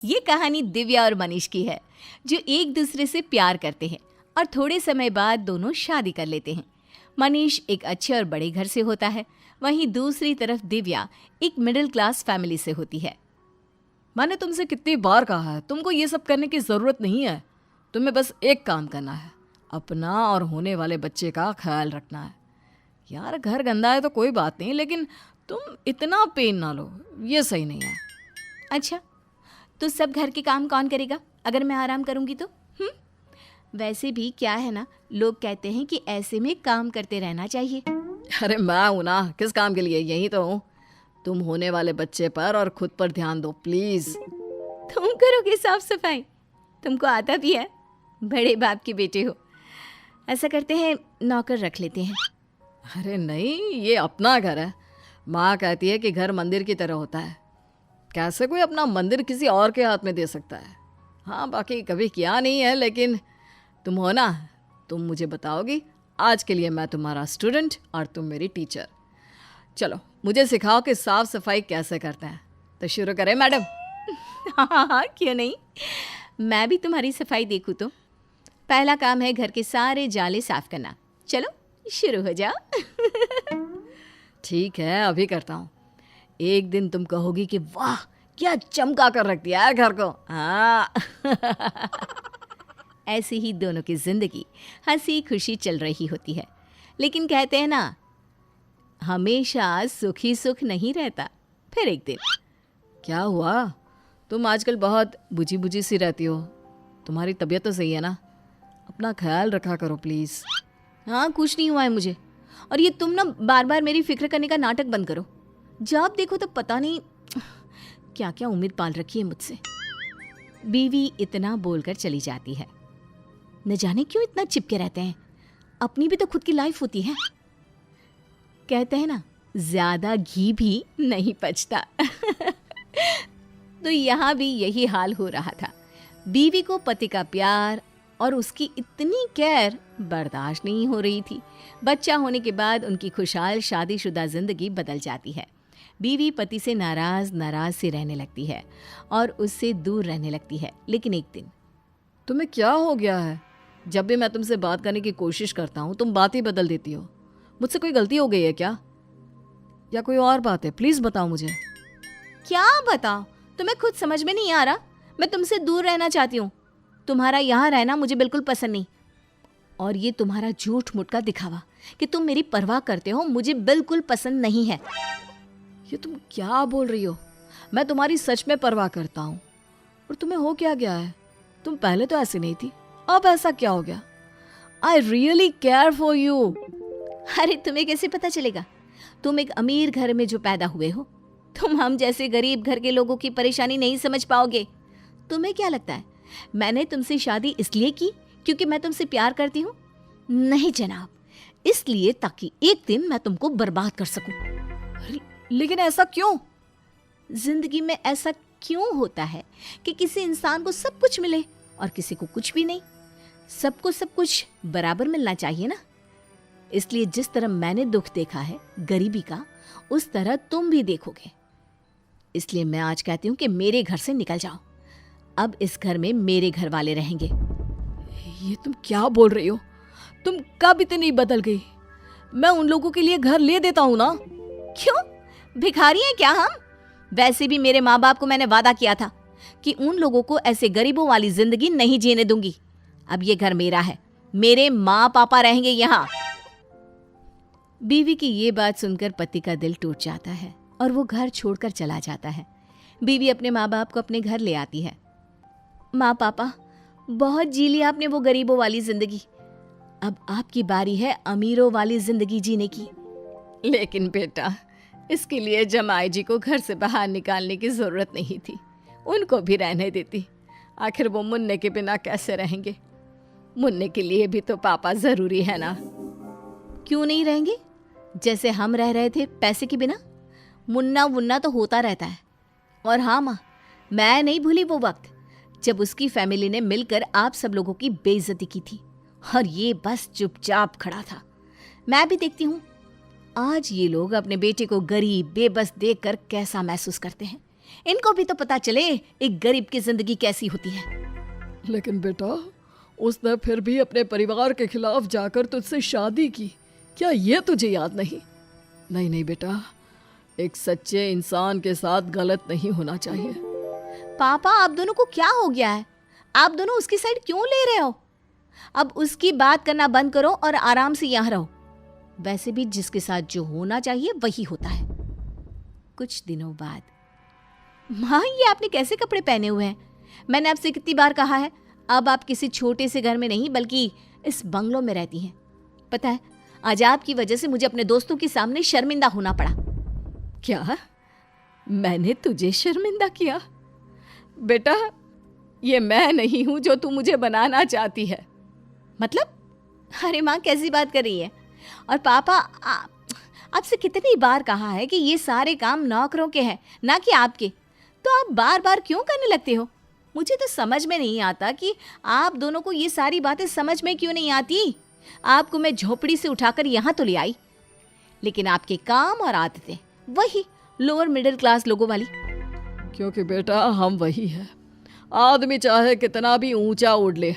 ये कहानी दिव्या और मनीष की है, जो एक दूसरे से प्यार करते हैं और थोड़े समय बाद दोनों शादी कर लेते हैं। मनीष एक अच्छे और बड़े घर से होता है, वहीं दूसरी तरफ दिव्या एक मिडिल क्लास फैमिली से होती है। मैंने तुमसे कितनी बार कहा है, तुमको ये सब करने की ज़रूरत नहीं है। तुम्हें बस एक काम करना है, अपना और होने वाले बच्चे का ख्याल रखना है। यार घर गंदा है तो कोई बात नहीं, लेकिन तुम इतना पेन ना लो, ये सही नहीं है। अच्छा, तो सब घर के काम कौन करेगा अगर मैं आराम करूंगी तो? वैसे भी क्या है ना, लोग कहते हैं कि ऐसे में काम करते रहना चाहिए। अरे मैं हूं ना, किस काम के लिए? यही तो हूँ। तुम होने वाले बच्चे पर और खुद पर ध्यान दो प्लीज़। तुम करोगे साफ सफाई? तुमको आता भी है, बड़े बाप के बेटे हो। ऐसा करते हैं, नौकर रख लेते हैं। अरे नहीं, ये अपना घर है। माँ कहती है कि घर मंदिर की तरह होता है। कैसे कोई अपना मंदिर किसी और के हाथ में दे सकता है? हाँ, बाकी कभी किया नहीं है, लेकिन तुम हो ना, तुम मुझे बताओगी। आज के लिए मैं तुम्हारा स्टूडेंट और तुम मेरी टीचर। चलो मुझे सिखाओ कि साफ सफाई कैसे करते हैं। तो शुरू करें मैडम? हाँ, क्यों नहीं। मैं भी तुम्हारी सफाई देखूँ तो। पहला काम है घर के सारे जाले साफ करना। चलो शुरू हो जाओ। ठीक है, अभी करता हूँ। एक दिन तुम कहोगी कि वाह, क्या चमका कर रख दिया है घर को। हाँ। ऐसे ही दोनों की जिंदगी हंसी खुशी चल रही होती है, लेकिन कहते हैं ना, हमेशा सुख ही सुख नहीं रहता। फिर एक दिन। क्या हुआ? तुम आजकल बहुत बुझी बुझी सी रहती हो। तुम्हारी तबीयत तो सही है ना? अपना ख्याल रखा करो प्लीज़। हाँ, कुछ नहीं हुआ है मुझे। और ये तुम ना बार बार मेरी फिक्र करने का नाटक बंद करो। जब देखो तो पता नहीं क्या क्या उम्मीद पाल रखी है मुझसे। बीवी इतना बोलकर चली जाती है। न जाने क्यों इतना चिपके रहते हैं, अपनी भी तो खुद की लाइफ होती है। कहते हैं ना, ज्यादा घी भी नहीं पचता। तो यहाँ भी यही हाल हो रहा था। बीवी को पति का प्यार और उसकी इतनी केयर बर्दाश्त नहीं हो रही थी। बच्चा होने के बाद उनकी खुशहाल शादीशुदा जिंदगी बदल जाती है। बीवी पति से नाराज से रहने लगती है और उससे दूर रहने लगती है। लेकिन एक दिन। तुम्हें क्या हो गया है? जब भी मैं तुमसे बात करने की कोशिश करता हूँ तुम बात ही बदल देती हो। मुझसे कोई गलती हो गई है क्या, या कोई और बात है? प्लीज़ बताओ मुझे। क्या बताओ? तुम्हें खुद समझ में नहीं आ रहा? मैं तुमसे दूर रहना चाहती हूँ। तुम्हारा यहाँ रहना मुझे बिल्कुल पसंद नहीं। और ये तुम्हारा झूठ मूठ का दिखावा कि तुम मेरी परवाह करते हो, मुझे बिल्कुल पसंद नहीं है। ये तुम क्या बोल रही हो? मैं तुम्हारी सच में परवाह करता हूँ। और तुम्हें हो क्या गया है? तुम पहले तो ऐसी नहीं थी, अब ऐसा क्या हो गया? I really care for you. अरे तुम्हें कैसे पता चलेगा? तुम एक अमीर घर में जो पैदा हुए हो, तुम हम जैसे गरीब घर के लोगों की परेशानी नहीं समझ पाओगे। तुम्हें क्या लगता है मैंने तुमसे शादी इसलिए की क्योंकि मैं तुमसे प्यार करती हूँ? नहीं जनाब, इसलिए ताकि एक दिन मैं तुमको बर्बाद कर सकूं। लेकिन ऐसा क्यों? जिंदगी में ऐसा क्यों होता है कि किसी इंसान को सब कुछ मिले और किसी को कुछ भी नहीं? सबको सब कुछ बराबर मिलना चाहिए ना। इसलिए जिस तरह मैंने दुख देखा है गरीबी का, उस तरह तुम भी देखोगे। इसलिए मैं आज कहती हूँ कि मेरे घर से निकल जाओ। अब इस घर में मेरे घर वाले रहेंगे। ये तुम क्या बोल रही हो? तुम कब इतनी बदल गई? मैं उन लोगों के लिए घर ले देता हूँ ना। क्यों, भिखारी हैं क्या हम? वैसे भी मेरे माँ बाप को मैंने वादा किया था कि उन लोगों को ऐसे गरीबों वाली जिंदगी नहीं जीने दूंगी। अब ये घर मेरा है, मेरे माँ पापा रहेंगे यहाँ। बीवी की ये बात सुनकर पति का दिल टूट जाता है और वो घर छोड़कर चला जाता है। बीवी अपने माँ बाप को अपने घर ले आती है। माँ पापा, बहुत जी ली आपने वो गरीबों वाली जिंदगी, अब आपकी बारी है अमीरों वाली जिंदगी जीने की। लेकिन बेटा, इसके लिए जमाई जी को घर से बाहर निकालने की जरूरत नहीं थी। उनको भी रहने देती। आखिर वो मुन्ने के बिना कैसे रहेंगे? मुन्ने के लिए भी तो पापा जरूरी है ना। क्यों नहीं रहेंगे? जैसे हम रह रहे थे पैसे के बिना। मुन्ना वुन्ना तो होता रहता है। और हाँ माँ, मैं नहीं भूली वो वक्त जब उसकी फैमिली ने मिलकर आप सब लोगों की बेइज्जती की थी और ये बस चुपचाप खड़ा था। मैं भी देखती हूँ आज ये लोग अपने बेटे को गरीब बेबस देखकर कैसा महसूस करते हैं। इनको भी तो पता चले एक गरीब की जिंदगी कैसी होती है। लेकिन बेटा, उसने फिर भी अपने परिवार के खिलाफ जाकर तुझसे शादी की, क्या ये तुझे याद नहीं? नहीं नहीं बेटा, एक सच्चे इंसान के साथ गलत नहीं होना चाहिए। पापा, आप दोनों को क्या हो गया है? आप दोनों उसकी साइड क्यों ले रहे हो? अब उसकी बात करना बंद करो और आराम से यहाँ रहो। वैसे भी जिसके साथ जो होना चाहिए वही होता है। कुछ दिनों बाद, माँ ये आपने कैसे कपड़े पहने हुए हैं? मैंने आपसे कितनी बार कहा है, अब आप किसी छोटे से घर में नहीं बल्कि इस बंगलों में रहती हैं। पता है, आज आपकी वजह से मुझे अपने दोस्तों के सामने शर्मिंदा होना पड़ा। क्या? मैंने तुझे शर्मिंदा किया? बेटा, ये मैं नहीं हूं जो तू मुझे बनाना चाहती है। मतलब? अरे माँ, कैसी बात कर रही है? और पापा, आपसे कितनी बार कहा है कि ये सारे काम नौकरों के हैं, ना कि आपके। तो आप बार बार क्यों करने लगते हो? मुझे तो समझ में नहीं आता कि आप दोनों को ये सारी बातें समझ में क्यों नहीं आती। आपको मैं झोपड़ी से उठाकर यहाँ तो ले आई, लेकिन आपके काम और आदतें वही लोअर मिडिल क्लास लोगों वाली। क्योंकि बेटा, हम वही है। आदमी चाहे कितना भी ऊंचा उड़ ले,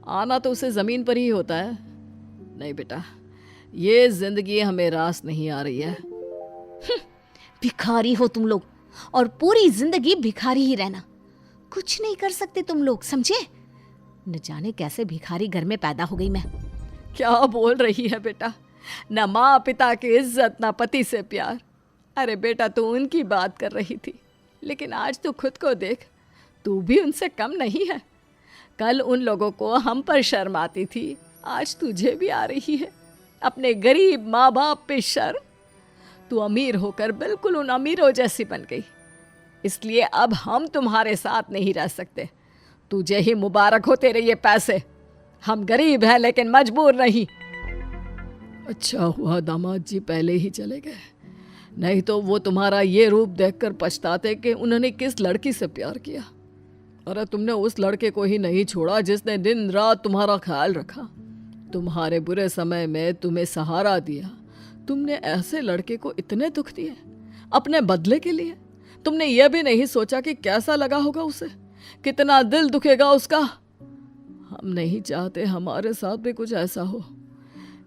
आना तो उसे जमीन पर ही होता है। नहीं बेटा, ये जिंदगी हमें रास नहीं आ रही है। भिखारी हो तुम लोग, और पूरी जिंदगी भिखारी ही रहना। कुछ नहीं कर सकते तुम लोग, समझे? न जाने कैसे भिखारी घर में पैदा हो गई मैं। क्या बोल रही है बेटा? न माँ पिता की इज्जत, न पति से प्यार। अरे बेटा, तू उनकी बात कर रही थी, लेकिन आज तू खुद को देख, तू भी उनसे कम नहीं है। कल उन लोगों को हम पर शर्म आती थी, आज तुझे भी आ रही है अपने गरीब माँ बाप पे शर्म। तू अमीर होकर बिल्कुल उन अमीरों जैसी बन गई, इसलिए अब हम तुम्हारे साथ नहीं रह सकते। तुझे ही मुबारक हो तेरे ये पैसे। हम गरीब हैं लेकिन मजबूर नहीं। अच्छा हुआ दामाद जी पहले ही चले गए, नहीं तो वो तुम्हारा ये रूप देखकर पछताते कि उन्होंने किस लड़की से प्यार किया। अरे तुमने उस लड़के को ही नहीं छोड़ा जिसने दिन रात तुम्हारा ख्याल रखा, तुम्हारे बुरे समय में तुम्हें सहारा दिया। तुमने ऐसे लड़के को इतने दुख दिए अपने बदले के लिए। तुमने यह भी नहीं सोचा कि कैसा लगा होगा उसे, कितना दिल दुखेगा उसका। हम नहीं चाहते हमारे साथ भी कुछ ऐसा हो,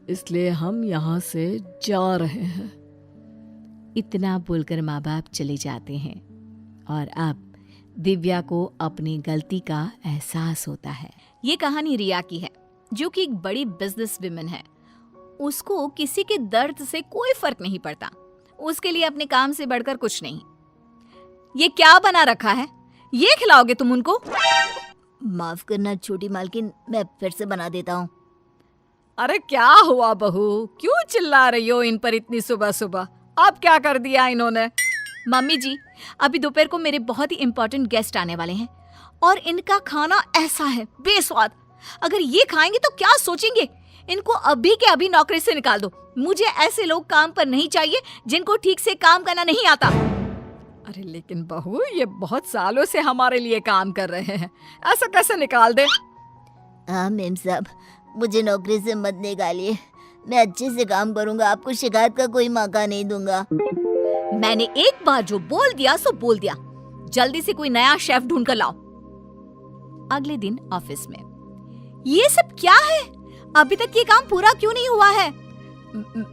इसलिए हम यहाँ से जा रहे हैं। इतना बोलकर माँ बाप चले जाते हैं और अब दिव्या को अपनी गलती का एहसास होता है। ये कहानी रिया की है, जो कि एक बड़ी बिजनेस विमेन है। उसको किसी के दर्द से कोई फर्क नहीं पड़ता, उसके लिए अपने काम से बढ़कर कुछ नहीं। ये क्या बना रखा है? ये खिलाओगे तुम उनको? माफ करना छोटी मालकिन, मैं फिर से बना देता हूँ। अरे क्या हुआ बहू, क्यों चिल्ला रही हो इन पर इतनी सुबह सुबह? अब क्या कर दिया इन्होंने? मम्मी जी, अभी दोपहर को मेरे बहुत ही इंपॉर्टेंट गेस्ट आने वाले हैं और इनका खाना ऐसा है बेस्वाद। अगर ये खाएंगे तो क्या सोचेंगे? इनको अभी के अभी नौकरी से निकाल दो। मुझे ऐसे लोग काम पर नहीं चाहिए जिनको ठीक से काम करना नहीं आता। अरे लेकिन बहू, ये बहुत सालों से हमारे लिए काम कर रहे हैं, ऐसा कैसे निकाल दे? हाँ मेम साहब, मुझे नौकरी से मत निकालिए, मैं अच्छे से काम करूँगा, आपको शिकायत का कोई मौका नहीं दूंगा। मैंने एक बार जो बोल दिया सो बोल दिया। जल्दी से कोई नया शेफ ढूंढ कर लाओ। अगले दिन ऑफिस में, ये सब क्या है? अभी तक ये काम पूरा क्यों नहीं हुआ है?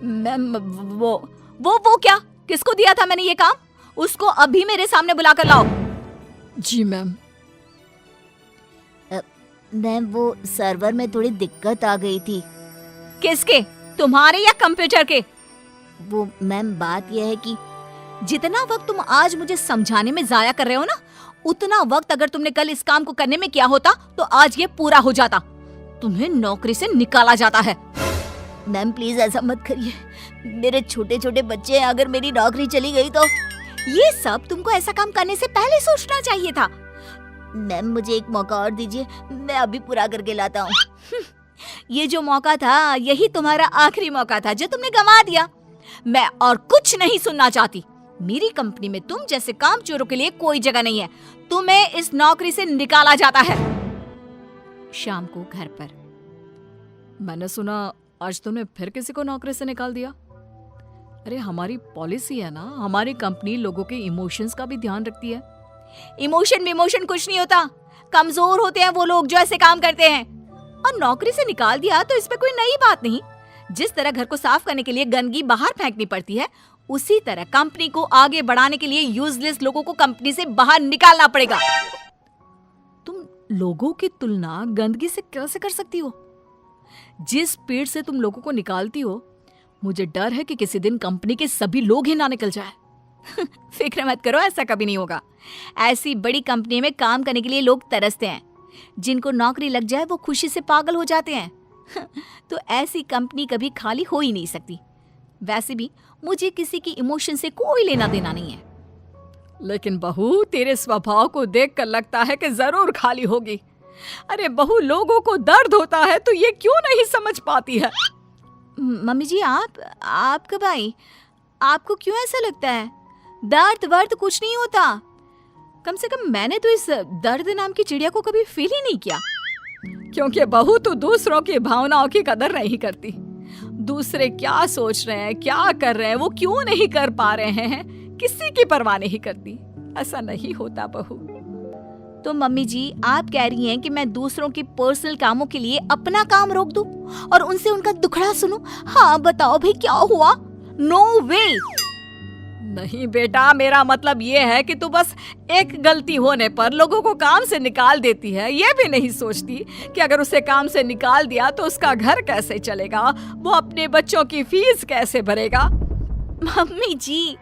मैम, वो क्या? किसको दिया था मैंने ये काम? उसको अभी मेरे सामने बुलाकर लाओ। जी मैम। मैम, वो सर्वर में थोड़ी दिक्कत आ गई थी। किसके? तुम्हारे या कंप्यूटर के? वो मैम, बात यह है कि जितना वक्त तुम आज मुझे समझाने में जाया कर रहे हो ना, उतना वक्त अगर तुमने कल इस काम को करने में किया होता तो आज ये पूरा हो जाता। तुम्हें नौकरी से निकाला जाता है। मैम प्लीज ऐसा मत करिए, मेरे छोटे छोटे बच्चे हैं, अगर मेरी नौकरी चली गई तो। ये सब तुमको ऐसा काम करने से पहले सोचना चाहिए था। मैम मुझे एक मौका और दीजिए, मैं अभी पूरा करके लाता हूँ। ये जो मौका था, यही तुम्हारा आखिरी मौका था जो तुमने गंवा दिया। मैं और कुछ नहीं सुनना चाहती। मेरी कंपनी में तुम जैसे कामचोरों के लिए कोई जगह नहीं है। तुम्हें इस नौकरी से निकाला जाता है। शाम को घर पर, मैंने सुना आज तुमने फिर किसी को नौकरी से निकाल दिया। अरे हमारी पॉलिसी है ना, हमारी कंपनी लोगों के इमोशंस का भी ध्यान रखती है। इमोशन विमोशन कुछ नहीं होता। कमजोर होते हैं वो लोग जो ऐसे काम करते हैं। और नौकरी से निकाल दिया तो इसमें कोई नई बात नहीं। जिस तरह घर को साफ करने के लिए गंदगी बाहर फेंकनी पड़ती है, उसी तरह कंपनी को आगे बढ़ाने के लिए यूजलेस लोगों को कंपनी से बाहर निकालना पड़ेगा। तुम लोगों की तुलना गंदगी से कैसे कर सकती हो? जिस स्पीड से तुम लोगों को निकालती हो, मुझे डर है कि किसी दिन कंपनी के सभी लोग ही ना निकल जाए। फिक्र मत करो, ऐसा कभी नहीं होगा। ऐसी बड़ी कंपनी में काम करने के लिए लोग तरसते हैं। जिनको नौकरी लग जाए वो खुशी से पागल हो जाते हैं। तो ऐसी कंपनी कभी खाली हो ही नहीं सकती। वैसे भी मुझे किसी की इमोशन से कोई लेना देना नहीं है। लेकिन बहू, तेरे स्वभाव को देखकर लगता है कि जरूर खाली होगी। अरे बहू, लोगों को दर्द होता है तो ये क्यों नहीं समझ पाती है? मम्मी जी, आप कब आई? आपको क्यों ऐसा लगता है? दर्द वर्द कुछ नहीं होता। कम से कम मैंने तो इस दर्द नाम की चिड़िया को कभी फील ही नहीं किया। क्योंकि बहू तू दूसरों की भावनाओं की कदर नहीं करती। दूसरे क्या सोच रहे हैं, क्या कर रहे हैं, वो क्यों नहीं कर पा रहे हैं, किसी की परवाह नहीं करती। ऐसा नहीं होता बहू। तो मम्मी जी, आप कह रही हैं कि मैं दूसरों के पर्सनल कामों के लिए अपना काम रोक दूं और उनसे उनका दुखड़ा सुनूं? हाँ बताओ भाई, क्या हुआ? नो वे। नहीं बेटा, मेरा मतलब ये है कि तू बस एक गलती होने पर लोगों को काम से निकाल देती है। ये भी नहीं सोचती कि अगर उसे काम से निकाल दिया तो उसका घर कैसे चलेगा, वो अपने बच्चों की फीस कैसे भरेगा। मम्मी जी,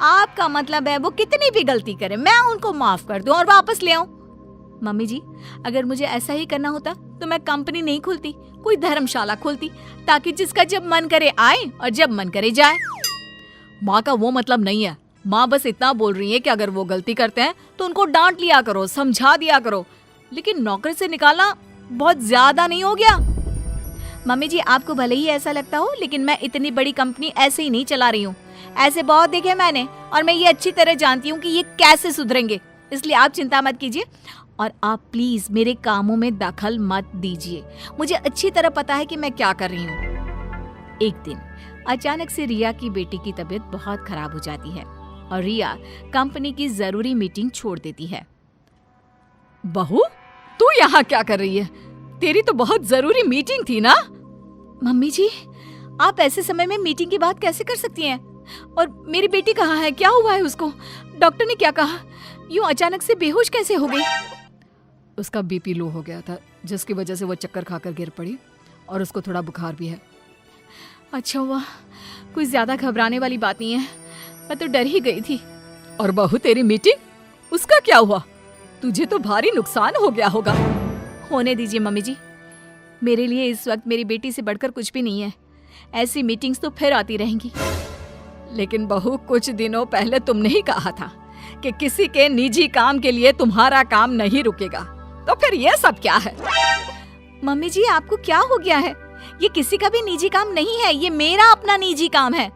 आपका मतलब है वो कितनी भी गलती करे मैं उनको माफ कर दूं और वापस ले आऊं? मम्मी जी, अगर मुझे ऐसा ही करना होता तो मैं कंपनी नहीं खोलती, कोई धर्मशाला खोलती, ताकि जिसका जब मन करे आए और जब मन करे जाए। माँ का वो मतलब नहीं है। माँ बस इतना बोल रही है कि अगर वो गलती करते हैं तो उनको डांट लिया करो, समझा दिया करो। लेकिन नौकरी से निकालना बहुत ज्यादा नहीं हो गया? मम्मी जी, आपको भले ही ऐसा लगता हो, लेकिन मैं इतनी बड़ी कंपनी ऐसे ही नहीं चला रही हूँ। ऐसे बहुत देखे मैंने और मैं ये अच्छी तरह जानती हूँ कि ये कैसे सुधरेंगे। इसलिए आप चिंता मत कीजिए और आप प्लीज मेरे कामों में दखल मत दीजिए। मुझे अच्छी तरह पता है कि मैं क्या कर रही हूँ। एक दिन अचानक से रिया की बेटी की तबीयत बहुत खराब हो जाती है और रिया कंपनी की जरूरी मीटिंग छोड़ देती है। बहू, तू यहाँ क्या कर रही है? तेरी तो बहुत जरूरी मीटिंग थी ना? मम्मी जी, आप ऐसे समय में मीटिंग की बात कैसे कर सकती हैं? और मेरी बेटी कहाँ है? क्या हुआ है उसको? डॉक्टर ने क्या कहा? यूं अचानक से बेहोश कैसे हो गई? उसका बीपी लो हो गया था, जिसकी वजह से वो चक्कर खाकर गिर पड़ी और उसको थोड़ा बुखार भी है। अच्छा हुआ, कोई ज्यादा घबराने वाली बात नहीं है। मैं तो डर ही गई थी। और बहू, तेरी मीटिंग, उसका क्या हुआ? तुझे तो भारी नुकसान हो गया होगा। होने दीजिए मम्मी जी, मेरे लिए इस वक्त मेरी बेटी से बढ़कर कुछ भी नहीं है। ऐसी मीटिंग्स तो फिर आती रहेंगी। लेकिन बहू, कुछ दिनों पहले तुमने ही कहा था कि किसी के निजी काम के लिए तुम्हारा काम नहीं रुकेगा। तो फिर ये सब क्या है? मम्मी जी, आपको क्या हो गया है? ये किसी का भी निजी काम नहीं है, ये मेरा अपना निजी काम है।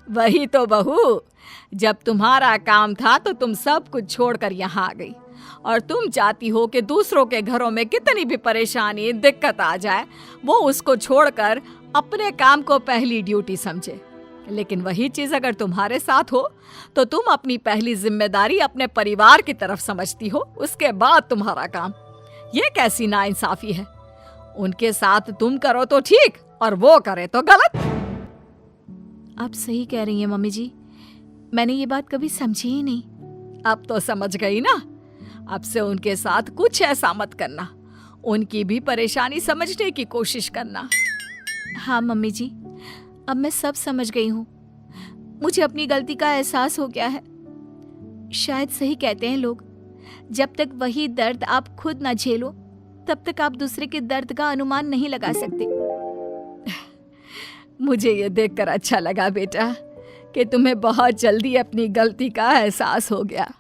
वही तो बहू, जब तुम्हारा काम था तो तुम सब कुछ छोड़कर यहाँ आ गई और तुम चाहती हो कि दूसरों के घरों में कितनी भी परेशानी दिक्कत आ जाए, वो उसको छोड़कर अपने काम को पहली ड्यूटी समझे। लेकिन वही चीज अगर तुम्हारे साथ हो तो तुम अपनी पहली जिम्मेदारी अपने परिवार की तरफ समझती हो, उसके बाद तुम्हारा काम। ये कैसी नाइंसाफी है? उनके साथ तुम करो तो ठीक और वो करे तो गलत। आप सही कह रही हैं मम्मी जी, मैंने ये बात कभी समझी ही नहीं। अब तो समझ गई ना? अब से उनके साथ कुछ ऐसा मत करना, उनकी भी परेशानी समझने की कोशिश करना। हाँ मम्मी जी, अब मैं सब समझ गई हूँ। मुझे अपनी गलती का एहसास हो गया है। शायद सही कहते हैं लोग, जब तक वही दर्द आप खुद ना झेलो तब तक आप दूसरे के दर्द का अनुमान नहीं लगा सकते। मुझे ये देखकर अच्छा लगा बेटा कि तुम्हें बहुत जल्दी अपनी गलती का एहसास हो गया।